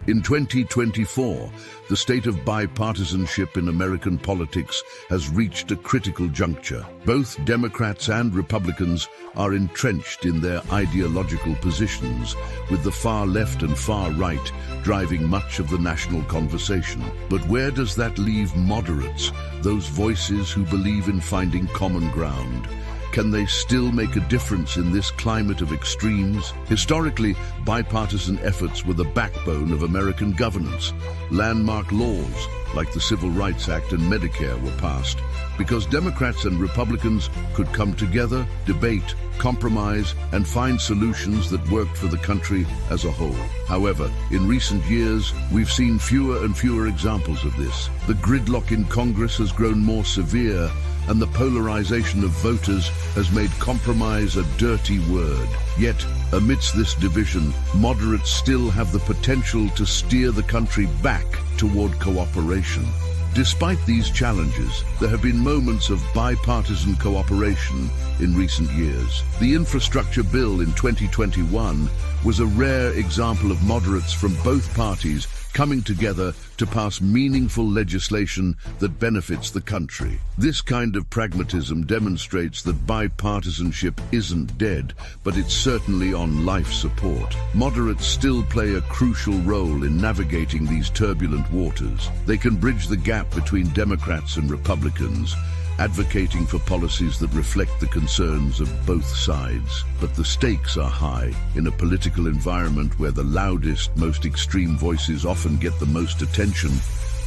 In 2024, the state of bipartisanship in American politics has reached a critical juncture. Both Democrats and Republicans are entrenched in their ideological positions, with the far left and far right driving much of the national conversation. But where does that leave moderates, those voices who believe in finding common ground? Can they still make a difference in this climate of extremes? Historically, bipartisan efforts were the backbone of American governance. Landmark laws, like the Civil Rights Act and Medicare, were passed because Democrats and Republicans could come together, debate, compromise, and find solutions that worked for the country as a whole. However, in recent years, we've seen fewer and fewer examples of this. The gridlock in Congress has grown more severe, and the polarization of voters has made compromise a dirty word. Yet, amidst this division, moderates still have the potential to steer the country back toward cooperation. Despite these challenges, there have been moments of bipartisan cooperation in recent years. The infrastructure bill in 2021 was a rare example of moderates from both parties coming together to pass meaningful legislation that benefits the country. This kind of pragmatism demonstrates that bipartisanship isn't dead, but it's certainly on life support. Moderates still play a crucial role in navigating these turbulent waters. They can bridge the gap between Democrats and Republicans, advocating for policies that reflect the concerns of both sides. But the stakes are high. In a political environment where the loudest, most extreme voices often get the most attention,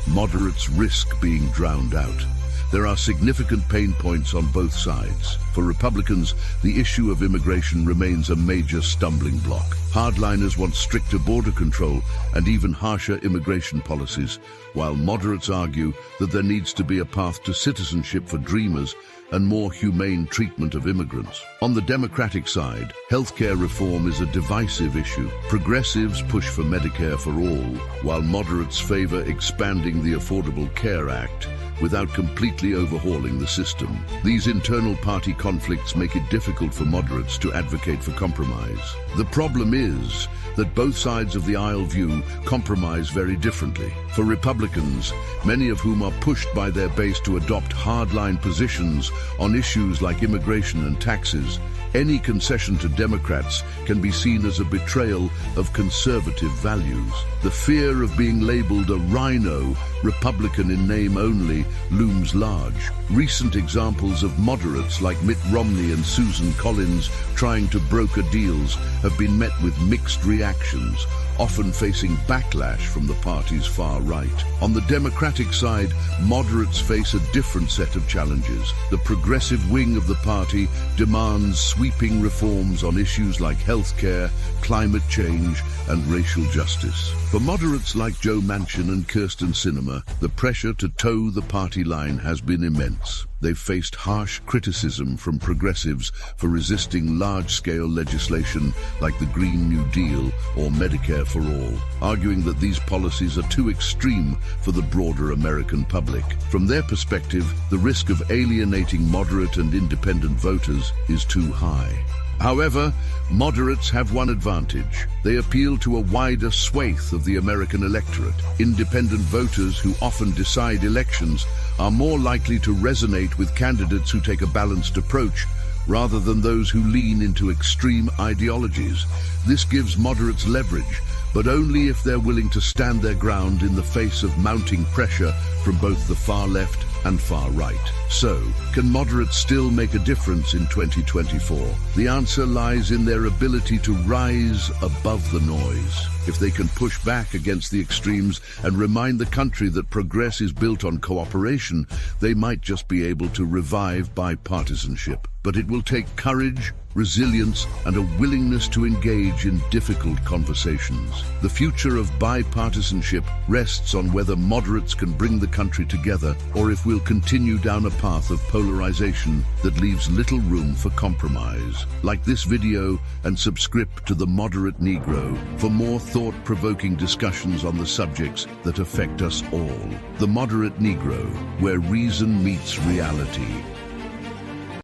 moderates risk being drowned out. There are significant pain points on both sides. For Republicans, the issue of immigration remains a major stumbling block. Hardliners want stricter border control and even harsher immigration policies, while moderates argue that there needs to be a path to citizenship for dreamers and more humane treatment of immigrants. On the Democratic side, healthcare reform is a divisive issue. Progressives push for Medicare for all, while moderates favor expanding the Affordable Care Act without completely overhauling the system. These internal party conflicts make it difficult for moderates to advocate for compromise. The problem is that both sides of the aisle view compromise very differently. For Republicans, many of whom are pushed by their base to adopt hardline positions on issues like immigration and taxes, any concession to Democrats can be seen as a betrayal of conservative values. The fear of being labeled a rhino, Republican in name only, looms large. Recent examples of moderates like Mitt Romney and Susan Collins trying to broker deals have been met with mixed reactions, often facing backlash from the party's far right. On the Democratic side, moderates face a different set of challenges. The progressive wing of the party demands sweeping reforms on issues like healthcare, climate change, and racial justice. For moderates like Joe Manchin and Kyrsten Sinema, the pressure to toe the party line has been immense. They've faced harsh criticism from progressives for resisting large-scale legislation like the Green New Deal or Medicare for all, arguing that these policies are too extreme for the broader American public. From their perspective, the risk of alienating moderate and independent voters is too high. However, moderates have one advantage. They appeal to a wider swathe of the American electorate. Independent voters who often decide elections are more likely to resonate with candidates who take a balanced approach rather than those who lean into extreme ideologies. This gives moderates leverage, but only if they're willing to stand their ground in the face of mounting pressure from both the far left and far right. So, can moderates still make a difference in 2024? The answer lies in their ability to rise above the noise. If they can push back against the extremes and remind the country that progress is built on cooperation, they might just be able to revive bipartisanship. But it will take courage, resilience, and a willingness to engage in difficult conversations. The future of bipartisanship rests on whether moderates can bring the country together or if we'll continue down a path of polarization that leaves little room for compromise. Like this video and subscribe to The Moderate Negro for more thought-provoking discussions on the subjects that affect us all. The Moderate Negro, where reason meets reality.